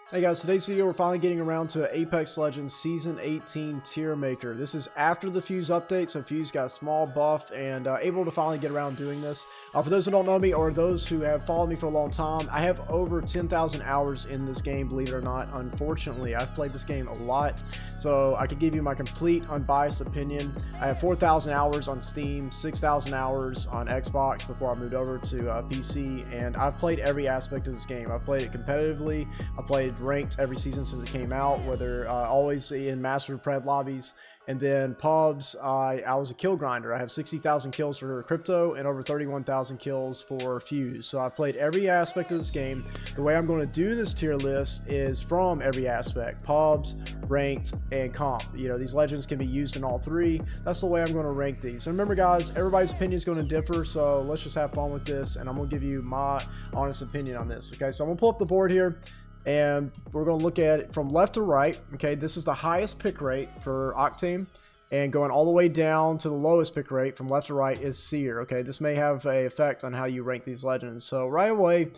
Hey guys, today's video we're finally getting around to Apex Legends Season 18 tier maker. This is after the Fuse update, so Fuse got a small buff and able to finally get around doing this. For those who don't know me or those who have followed me for a long time, I have over 10,000 hours in this game, believe it or not. Unfortunately, I've played this game a lot, so I could give you my complete unbiased opinion. I have 4,000 hours on Steam, 6,000 hours on Xbox before I moved over to PC, and I've played every aspect of this game. I've played it competitively, I played ranked every season since it came out, whether always in Master Pred lobbies, and then pubs. I was a kill grinder. I have 60,000 kills for crypto and over 31,000 kills for Fuse. So I played every aspect of this game. The way I'm going to do this tier list is from every aspect: pubs, ranked, and comp. You know, these legends can be used in all three. That's the way I'm going to rank these. And remember guys, everybody's opinion is going to differ, so let's just have fun with this, and I'm going to give you my honest opinion on this. Okay, so I'm going to pull up the board here, and we're going to look at it from left to right. Okay, this is the highest pick rate for Octane, and going all the way down to the lowest pick rate from left to right is Seer. Okay, this may have an effect on how you rank these legends. So right away,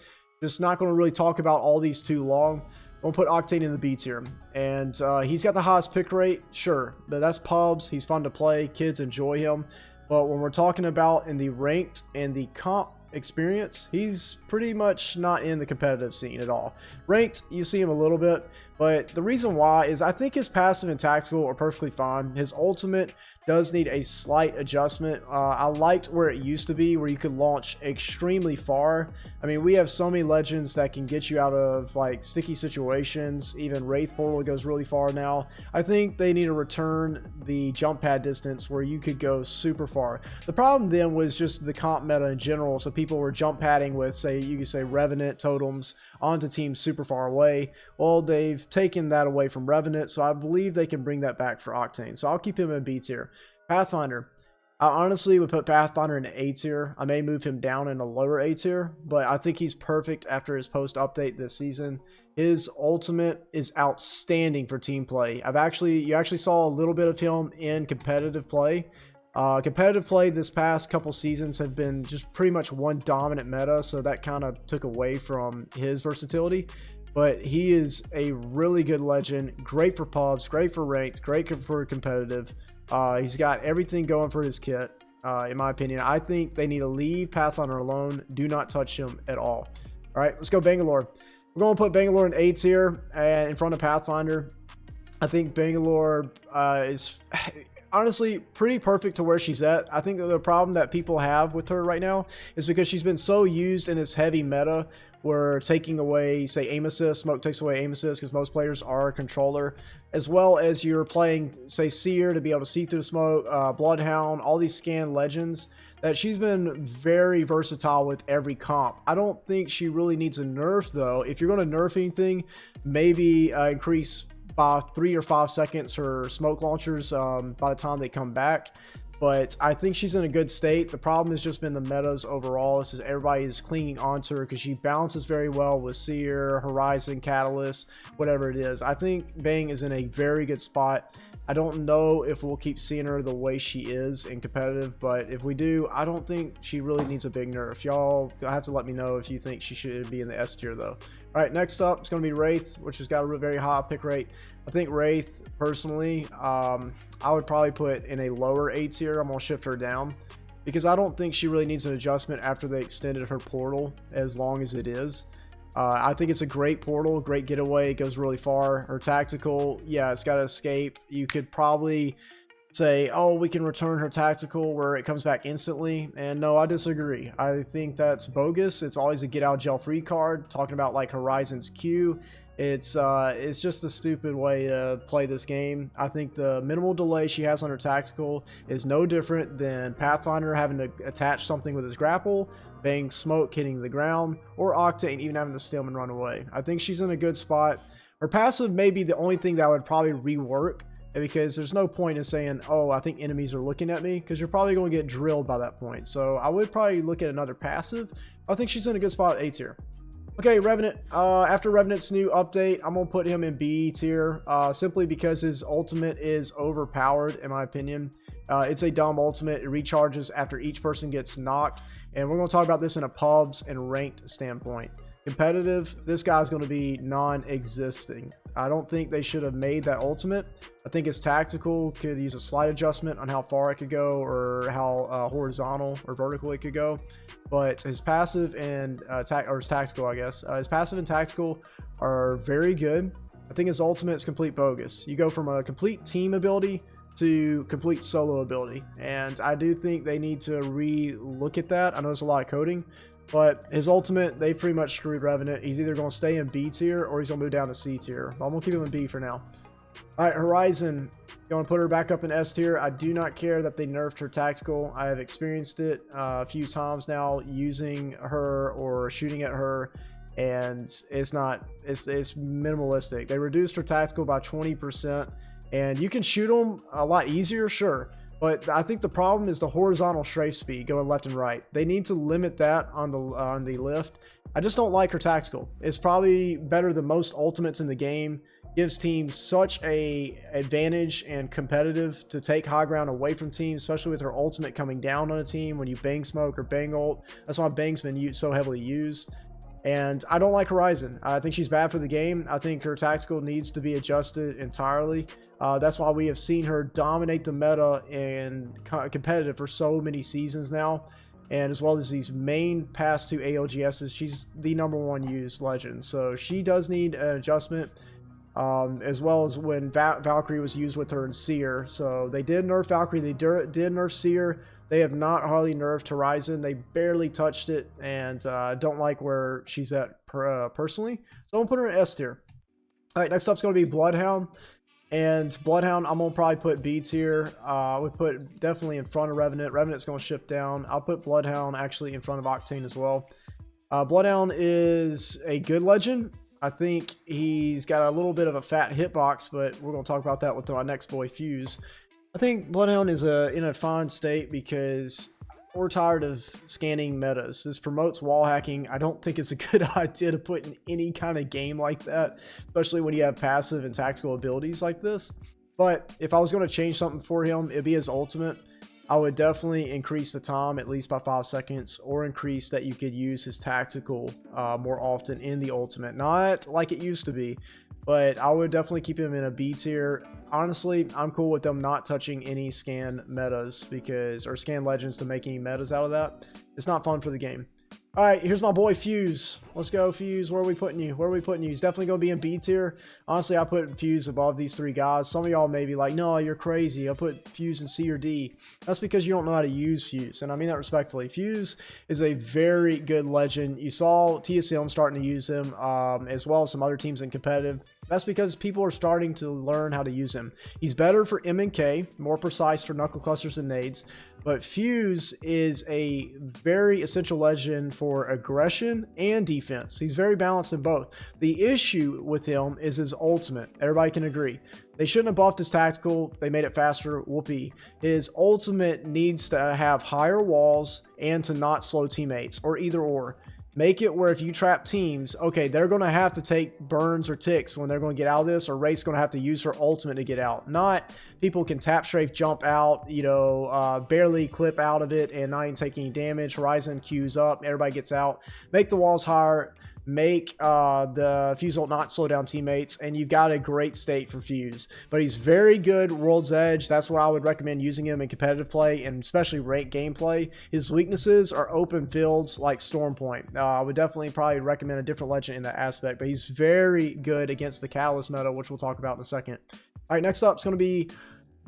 just not going to really talk about all these too long. I'm going to put Octane in the B tier, and he's got the highest pick rate, sure, but that's pubs. He's fun to play, kids enjoy him. But when we're talking about in the ranked and the comp experience, he's pretty much not in the competitive scene at all. Ranked, you see him a little bit, but the reason why is I think his passive and tactical are perfectly fine. His ultimate does need a slight adjustment. I liked where it used to be, where you could launch extremely far. I mean, we have so many legends that can get you out of like sticky situations. Even Wraith portal goes really far now. I think they need to return the jump pad distance where you could go super far. The problem then was just the comp meta in general. So people were jump padding with, say, you could say Revenant totems onto teams super far away. Well, they've taken that away from Revenant, so I believe they can bring that back for Octane. So I'll keep him in B tier. Pathfinder, I honestly would put Pathfinder in A tier. I may move him down in a lower A tier, but I think he's perfect after his post update this season. His ultimate is outstanding for team play. You actually saw a little bit of him in competitive play. Competitive play this past couple seasons have been just pretty much one dominant meta, so that kind of took away from his versatility. But he is a really good legend, great for pubs, great for ranked, great for competitive. He's got everything going for his kit, in my opinion. I think they need to leave Pathfinder alone. Do not touch him at all. All right, let's go Bangalore. We're going to put Bangalore in A tier in front of Pathfinder. I think Bangalore is honestly pretty perfect to where she's at. I think that the problem that people have with her right now is because she's been so used in this heavy meta where taking away, say, aim assist. Smoke takes away aim assist because most players are a controller, as well as you're playing, say, Seer to be able to see through smoke, Bloodhound, all these scan legends, that she's been very versatile with every comp. I don't think she really needs a nerf though. If you're going to nerf anything, maybe increase by 3 or 5 seconds her smoke launchers by the time they come back. But I think she's in a good state. The problem has just been the metas overall. This is everybody is clinging onto her because she balances very well with Seer, Horizon, Catalyst, whatever it is. I think Bang is in a very good spot. I don't know if we'll keep seeing her the way she is in competitive, but if we do, I don't think she really needs a big nerf. Y'all have to let me know if you think she should be in the S tier though. All right, next up it's going to be Wraith, which has got a very high pick rate. I think Wraith, personally, I would probably put in a lower A tier. I'm going to shift her down because I don't think she really needs an adjustment after they extended her portal as long as it is. I think it's a great portal, great getaway. It goes really far. Her tactical, yeah, it's got to escape. You could probably say, oh, we can return her tactical where it comes back instantly, and no, I disagree. I think that's bogus. It's always a get out jail free card, talking about like Horizon's Q. It's just a stupid way to play this game. I think the minimal delay she has on her tactical is no different than Pathfinder having to attach something with his grapple, Bang smoke hitting the ground, or Octane even having to stem and run away. I think she's in a good spot. Her passive may be the only thing that I would probably rework, because there's no point in saying, oh, I think enemies are looking at me, because you're probably going to get drilled by that point. So I would probably look at another passive. I think she's in a good spot at A tier. Okay, Revenant. After Revenant's new update, I'm going to put him in B tier, simply because his ultimate is overpowered, in my opinion. It's a dumb ultimate. It recharges after each person gets knocked, and we're going to talk about this in a pubs and ranked standpoint. Competitive, this guy's going to be non-existing. I don't think they should have made that ultimate. I think his tactical could use a slight adjustment on how far it could go or how horizontal or vertical it could go. But his passive and his tactical, I guess. His passive and tactical are very good. I think his ultimate is complete bogus. You go from a complete team ability to complete solo ability. And I do think they need to re-look at that. I know there's a lot of coding. But his ultimate, they pretty much screwed Revenant. He's either going to stay in B tier or he's going to move down to C tier. I'm going to keep him in B for now. All right, Horizon. Going to put her back up in S tier. I do not care that they nerfed her tactical. I have experienced it a few times now using her or shooting at her. And it's minimalistic. They reduced her tactical by 20%. And you can shoot them a lot easier, sure. But I think the problem is the horizontal strafe speed going left and right. They need to limit that on the lift. I just don't like her tactical. It's probably better than most ultimates in the game. Gives teams such a advantage and competitive to take high ground away from teams, especially with her ultimate coming down on a team when you bang smoke or bang ult. That's why bang's been so heavily used. And I don't like Horizon. I think she's bad for the game. I think her tactical needs to be adjusted entirely. That's why we have seen her dominate the meta and competitive for so many seasons now. And as well as these main past 2 ALGSs, she's the #1 used legend. So she does need an adjustment, as well as when Valkyrie was used with her in Seer. So they did nerf Valkyrie. They did nerf Seer. They have not hardly nerfed Horizon. They barely touched it, and I don't like where she's at personally. So I'm going to put her in S tier. All right, next up is going to be Bloodhound. And Bloodhound, I'm going to probably put B tier. I would put definitely in front of Revenant. Revenant's going to ship down. I'll put Bloodhound actually in front of Octane as well. Bloodhound is a good legend. I think he's got a little bit of a fat hitbox, but we're going to talk about that with our next boy, Fuse. I think Bloodhound is in a fine state because we're tired of scanning metas. This promotes wall hacking. I don't think it's a good idea to put in any kind of game like that, especially when you have passive and tactical abilities like this. But if I was going to change something for him, it'd be his ultimate. I would definitely increase the time at least by 5 seconds, or increase that you could use his tactical more often in the ultimate. Not like it used to be, but I would definitely keep him in a B tier. Honestly, I'm cool with them not touching any scan metas or scan legends to make any metas out of that. It's not fun for the game. All right, here's my boy Fuse. Let's go, Fuse. Where are we putting you? Where are we putting you? He's definitely going to be in B tier. Honestly, I put Fuse above these 3 guys. Some of y'all may be like, no, you're crazy. I put Fuse in C or D. That's because you don't know how to use Fuse, and I mean that respectfully. Fuse is a very good legend. You saw TSM starting to use him, as well as some other teams in competitive. That's because people are starting to learn how to use him. He's better for M and K, more precise for knuckle clusters and nades. But Fuse is a very essential legend for aggression and defense. He's very balanced in both. The issue with him is his ultimate. Everybody can agree. They shouldn't have buffed his tactical. They made it faster. Whoopee. His ultimate needs to have higher walls and to not slow teammates, or either or. Make it where if you trap teams, okay, they're going to have to take burns or ticks when they're going to get out of this, or Wraith's going to have to use her ultimate to get out. Not people can tap strafe, jump out, barely clip out of it and not even take any damage. Horizon queues up, everybody gets out. Make the walls higher. Make the Fuse ult not slow down teammates, and you've got a great state for Fuse. But he's very good World's Edge. That's where I would recommend using him in competitive play, and especially ranked gameplay. His weaknesses are open fields like Stormpoint. I would definitely probably recommend a different legend in that aspect, but he's very good against the Catalyst meta, which we'll talk about in a second. All right, next up is going to be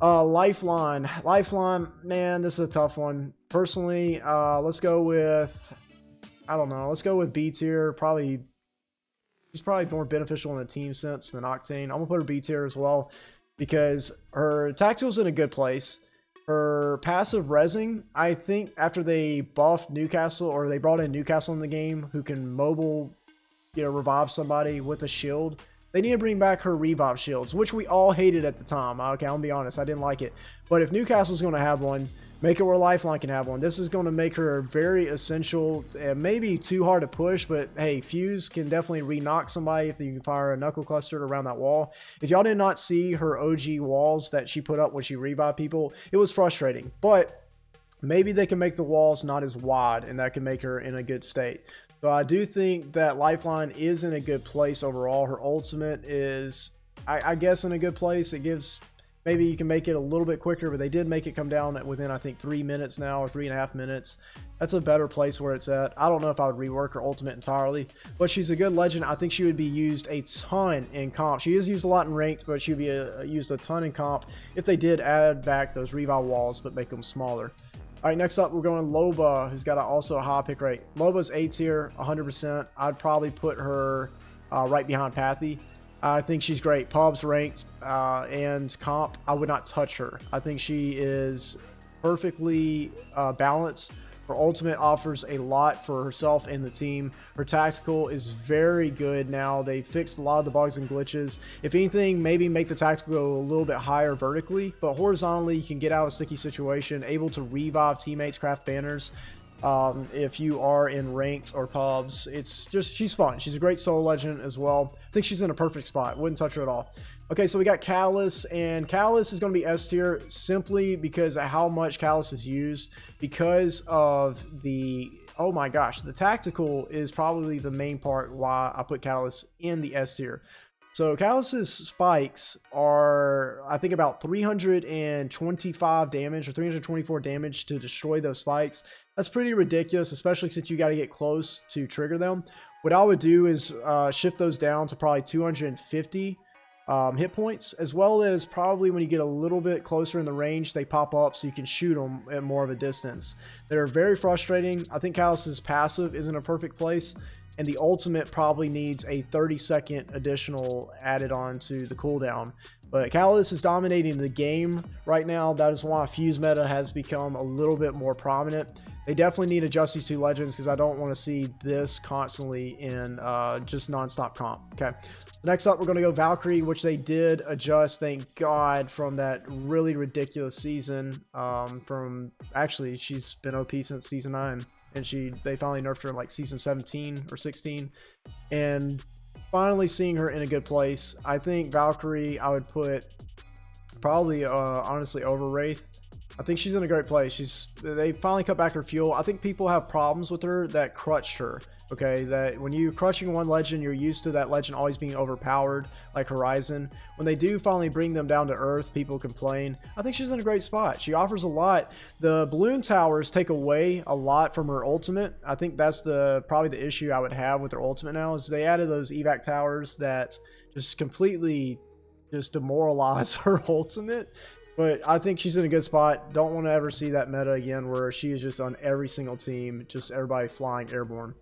Lifeline. Lifeline, man, this is a tough one. Personally, let's go with... I don't know. Let's go with B tier. She's probably more beneficial in a team sense than Octane. I'm going to put her B tier as well because her tactical's in a good place. Her passive resing, I think after they buffed Newcastle, or they brought in Newcastle in the game who can mobile, revive somebody with a shield. They need to bring back her revive shields, which we all hated at the time. Okay, I'll be honest. I didn't like it. But if Newcastle's going to have one, make it where Lifeline can have one. This is going to make her very essential. Maybe too hard to push, but hey, Fuse can definitely re-knock somebody if you can fire a knuckle cluster around that wall. If y'all did not see her OG walls that she put up when she revived people, it was frustrating. But maybe they can make the walls not as wide, and that can make her in a good state. So I do think that Lifeline is in a good place overall. Her ultimate is, I guess, in a good place. It gives, maybe you can make it a little bit quicker, but they did make it come down at within, I think, 3 minutes now, or 3.5 minutes. That's a better place where it's at. I don't know if I would rework her ultimate entirely, but she's a good legend. I think she would be used a ton in comp. She is used a lot in ranked, but she would be used a ton in comp if they did add back those revive walls, but make them smaller. All right, next up, we're going Loba, who's got also a high pick rate. Loba's A tier, 100%. I'd probably put her right behind Pathy. I think she's great. Pubs, ranked, and comp, I would not touch her. I think she is perfectly balanced. Her ultimate offers a lot for herself and the team. Her tactical is very good now. They fixed a lot of the bugs and glitches. If anything, maybe make the tactical go a little bit higher vertically, but horizontally, you can get out of a sticky situation, able to revive teammates, craft banners. If you are in ranked or pubs, it's just, she's fun. She's a great solo legend as well. I think she's in a perfect spot. Wouldn't touch her at all. Okay, so we got Catalyst, and Catalyst is going to be S tier simply because of how much Catalyst is used, because of the, oh my gosh, the tactical is probably the main part why I put Catalyst in the S tier. So Catalyst's spikes are, I think, about 325 damage or 324 damage to destroy those spikes. That's pretty ridiculous, especially since you got to get close to trigger them. What I would do is shift those down to probably 250 hit points, as well as probably when you get a little bit closer in the range, they pop up so you can shoot them at more of a distance. They're very frustrating. I think Catalyst's passive is in a perfect place, and the ultimate probably needs a 30-second additional added on to the cooldown. But Catalyst is dominating the game right now. That is why Fuse meta has become a little bit more prominent. They definitely need to adjust these two legends, because I don't want to see this constantly in just non-stop comp. Okay. Next up, we're going to go Valkyrie, which they did adjust, thank God, from that really ridiculous season. Actually, she's been OP since season 9, and they finally nerfed her in like season 17 or 16. And finally seeing her in a good place. I think Valkyrie, I would put probably, honestly, over Wraith. I think she's in a great place. They finally cut back her fuel. I think people have problems with her that crutched her. Okay, that when you're crushing one legend, you're used to that legend always being overpowered, like Horizon. When they do finally bring them down to earth, people complain. I think she's in a great spot. She offers a lot. The balloon towers take away a lot from her ultimate. I think that's probably the issue I would have with her ultimate now, is they added those evac towers that just completely just demoralize her ultimate. But I think she's in a good spot. Don't want to ever see that meta again where she is just on every single team, just everybody flying airborne.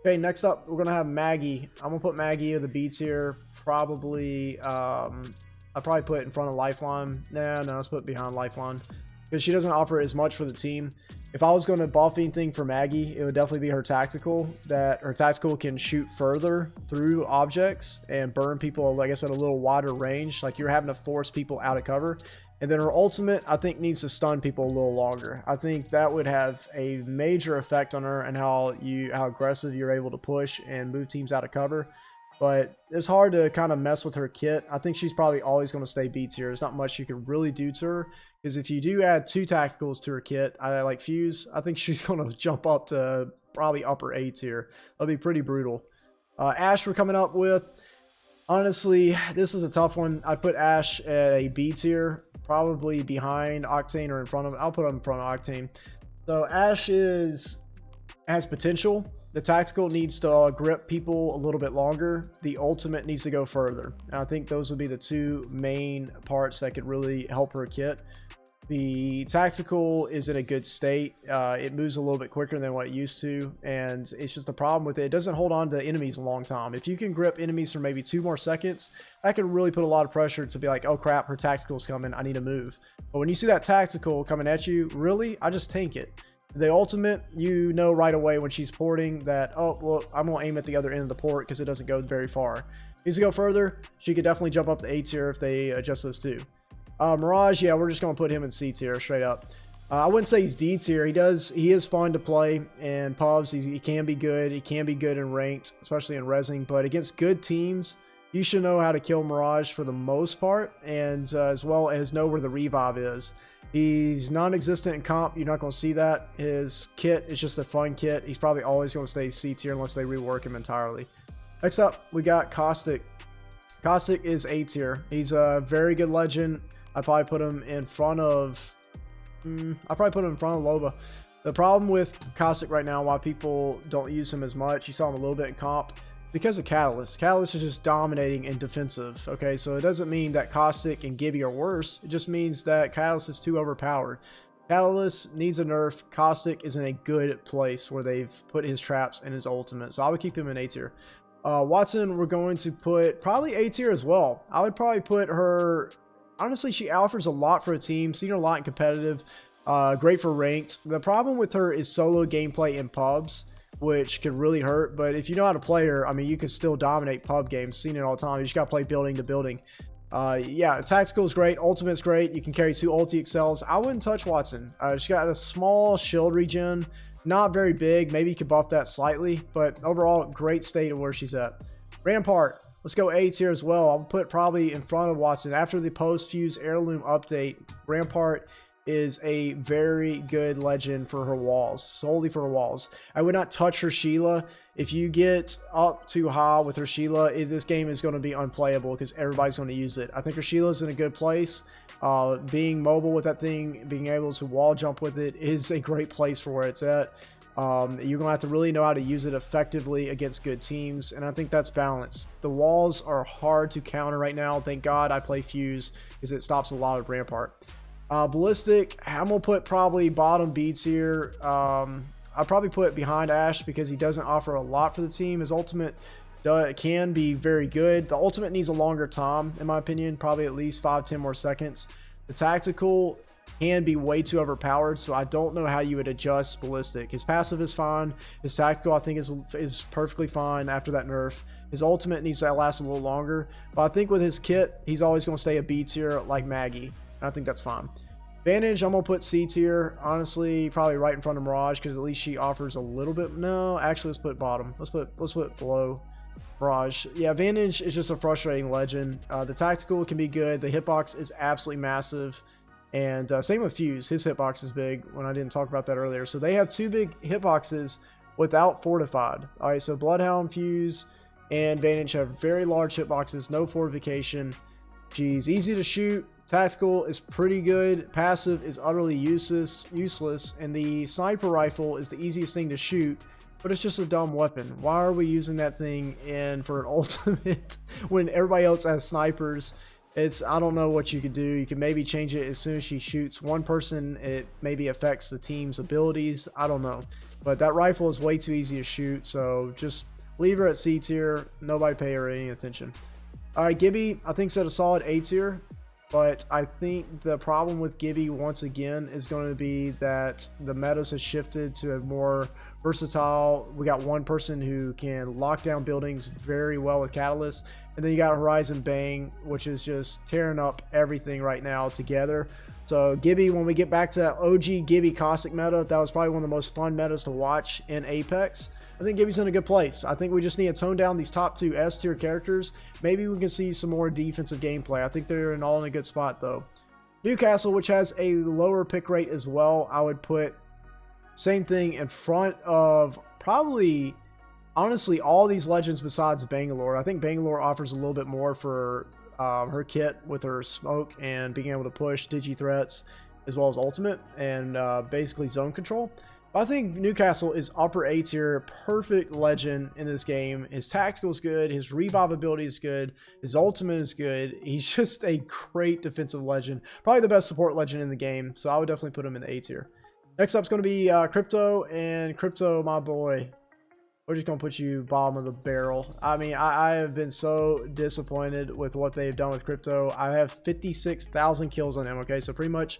Okay, next up, we're going to have Maggie. I'm going to put Maggie in the B tier. Probably, I'll probably put it in front of Lifeline. No, let's put it behind Lifeline, because she doesn't offer as much for the team. If I was going to buff anything for Maggie, it would definitely be her tactical. That her tactical can shoot further through objects and burn people, like I said, a little wider range. Like you're having to force people out of cover. And then her ultimate, I think, needs to stun people a little longer. I think that would have a major effect on her and how aggressive you're able to push and move teams out of cover. But it's hard to kind of mess with her kit. I think she's probably always going to stay B tier. There's not much you can really do to her, because if you do add 2 tacticals to her kit, like Fuse, I think she's going to jump up to probably upper A tier. That'll be pretty brutal. Ash we're coming up with. Honestly, this is a tough one. I'd put Ash at a B tier, probably behind Octane or in front of. I'll put him in front of Octane. So Ash has potential. The tactical needs to grip people a little bit longer. The ultimate needs to go further. And I think those would be the 2 main parts that could really help her kit. The tactical is in a good state. It moves a little bit quicker than what it used to, and it's just a problem with it. It doesn't hold on to enemies a long time. If you can grip enemies for maybe 2 more seconds, that could really put a lot of pressure to be like, oh crap, her tactical's coming, I need to move. But when you see that tactical coming at you, really, I just tank it. The ultimate, you know right away when she's porting that, oh, well, I'm going to aim at the other end of the port because it doesn't go very far. Needs to go further. She could definitely jump up to A tier if they adjust those 2. Mirage, yeah, we're just going to put him in C tier straight up. I wouldn't say he's D tier. He is fun to play in pubs. He can be good. He can be good in ranked, especially in resing. But against good teams, you should know how to kill Mirage for the most part, and as well as know where the revive is. He's non-existent in comp. You're not going to see that. His kit is just a fun kit. He's probably always going to stay C tier unless they rework him entirely. Next up, we got Caustic. Caustic is A tier. He's a very good legend. I'd probably put him in front of... Loba. The problem with Caustic right now, why people don't use him as much, you saw him a little bit in comp, because of Catalyst. Catalyst is just dominating in defensive. Okay, so it doesn't mean that Caustic and Gibby are worse. It just means that Catalyst is too overpowered. Catalyst needs a nerf. Caustic is in a good place where they've put his traps and his ultimate. So I would keep him in A tier. Watson, we're going to put probably A tier as well. I would probably put her... Honestly, she offers a lot for a team. Seen her a lot in competitive. Great for ranked. The problem with her is solo gameplay in pubs, which can really hurt. But if you know how to play her, I mean, you can still dominate pub games. Seen it all the time. You just got to play building to building. Yeah, tactical is great. Ultimate's great. You can carry 2 ulti excels. I wouldn't touch Watson. She's got a small shield regen. Not very big. Maybe you could buff that slightly. But overall, great state of where she's at. Rampart. Let's go A tier as well. I'll put probably in front of Watson. After the post-fuse heirloom update, Rampart is a very good legend for her walls, solely for her walls. I would not touch her Sheila. If you get up too high with her Sheila, this game is going to be unplayable because everybody's going to use it. I think her Sheila's in a good place. Being mobile with that thing, being able to wall jump with it is a great place for where it's at. You're going to have to really know how to use it effectively against good teams, and I think that's balanced. The walls are hard to counter right now. Thank God I play Fuse because it stops a lot of Rampart. Ballistic, I'm going to put probably bottom B tier. I'll probably put behind Ashe because he doesn't offer a lot for the team. His ultimate can be very good. The ultimate needs a longer time, in my opinion, probably at least 5-10 more seconds. The tactical can be way too overpowered, so I don't know how you would adjust Ballistic. His passive is fine. His tactical, I think, is perfectly fine after that nerf. His ultimate needs to last a little longer, but I think with his kit, he's always going to stay a B tier like Maggie. I think that's fine. Vantage, I'm going to put C tier. Honestly, probably right in front of Mirage because at least she offers a little bit. No, actually, let's put bottom. Let's put below Mirage. Yeah, Vantage is just a frustrating legend. The tactical can be good. The hitbox is absolutely massive. And same with Fuse. His hitbox is big when I didn't talk about that earlier. So they have 2 big hitboxes without fortified. All right, so Bloodhound, Fuse, and Vantage have very large hitboxes, no fortification. She's easy to shoot. Tactical is pretty good. Passive is utterly useless. And the sniper rifle is the easiest thing to shoot, but it's just a dumb weapon. Why are we using that thing in for an ultimate when everybody else has snipers? I don't know what you could do. You can maybe change it as soon as she shoots one person. It maybe affects the team's abilities. I don't know. But that rifle is way too easy to shoot, so just leave her at C tier. Nobody pay her any attention. All right, Gibby, I think, set a solid A tier. But I think the problem with Gibby, once again, is going to be that the metas has shifted to a more versatile. We got one person who can lock down buildings very well with Catalyst. And then you got Horizon Bang, which is just tearing up everything right now together. So Gibby, when we get back to that OG Gibby Caustic meta, that was probably one of the most fun metas to watch in Apex. I think Gibby's in a good place. I think we just need to tone down these top 2 S tier characters. Maybe we can see some more defensive gameplay. I think they're all in a good spot though. Newcastle, which has a lower pick rate as well, I would put same thing in front of probably, honestly, all these legends besides Bangalore. I think Bangalore offers a little bit more for her kit with her smoke and being able to push digi threats as well as ultimate and basically zone control. I think Newcastle is upper A tier, perfect legend in this game. His tactical is good, his revive ability is good, his ultimate is good. He's just a great defensive legend, probably the best support legend in the game. So I would definitely put him in the A tier. Next up is going to be Crypto, and Crypto, my boy, we're just going to put you bottom of the barrel. I mean, I have been so disappointed with what they've done with Crypto. I have 56,000 kills on him, okay? So pretty much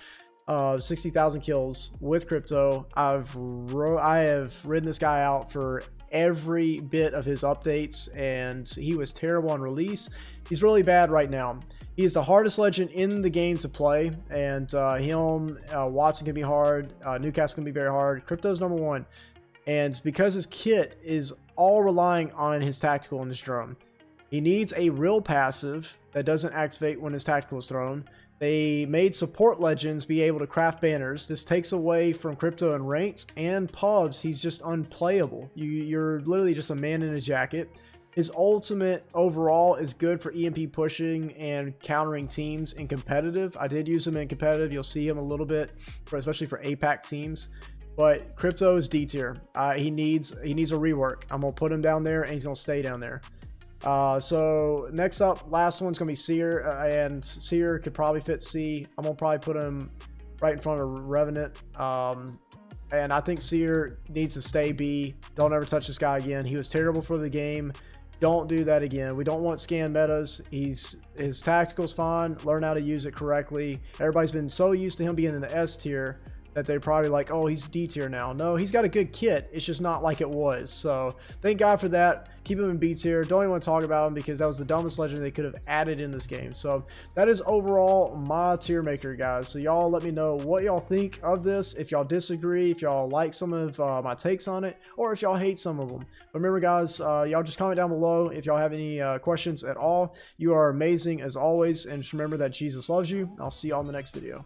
60,000 kills with Crypto. I have ridden this guy out for every bit of his updates, and he was terrible on release. He's really bad right now. He is the hardest legend in the game to play, and Watson can be hard, Newcastle can be very hard. Crypto's number 1, and because his kit is all relying on his tactical and his drone. He needs a real passive that doesn't activate when his tactical is thrown. They made support legends be able to craft banners. This takes away from Crypto and ranked and pubs. He's just unplayable. You're literally just a man in a jacket. His ultimate overall is good for EMP pushing and countering teams in competitive. I did use him in competitive. You'll see him a little bit, especially for APAC teams. But Crypto is D tier. He needs a rework. I'm gonna put him down there, and he's gonna stay down there. So next up, last one's gonna be Seer, and Seer could probably fit C. I'm gonna probably put him right in front of Revenant. And I think Seer needs to stay B. Don't ever touch this guy again. He was terrible for the game. Don't do that again. We don't want scan metas. His tactical's fine. Learn how to use it correctly. Everybody's been so used to him being in the S tier that they're probably like, oh, he's D tier now. No, he's got a good kit. It's just not like it was. So thank God for that. Keep him in B tier. Don't even want to talk about him because that was the dumbest legend they could have added in this game. So that is overall my tier maker, guys. So y'all let me know what y'all think of this. If y'all disagree, if y'all like some of my takes on it, or if y'all hate some of them. But remember, guys, y'all just comment down below if y'all have any questions at all. You are amazing as always. And just remember that Jesus loves you. I'll see you all in the next video.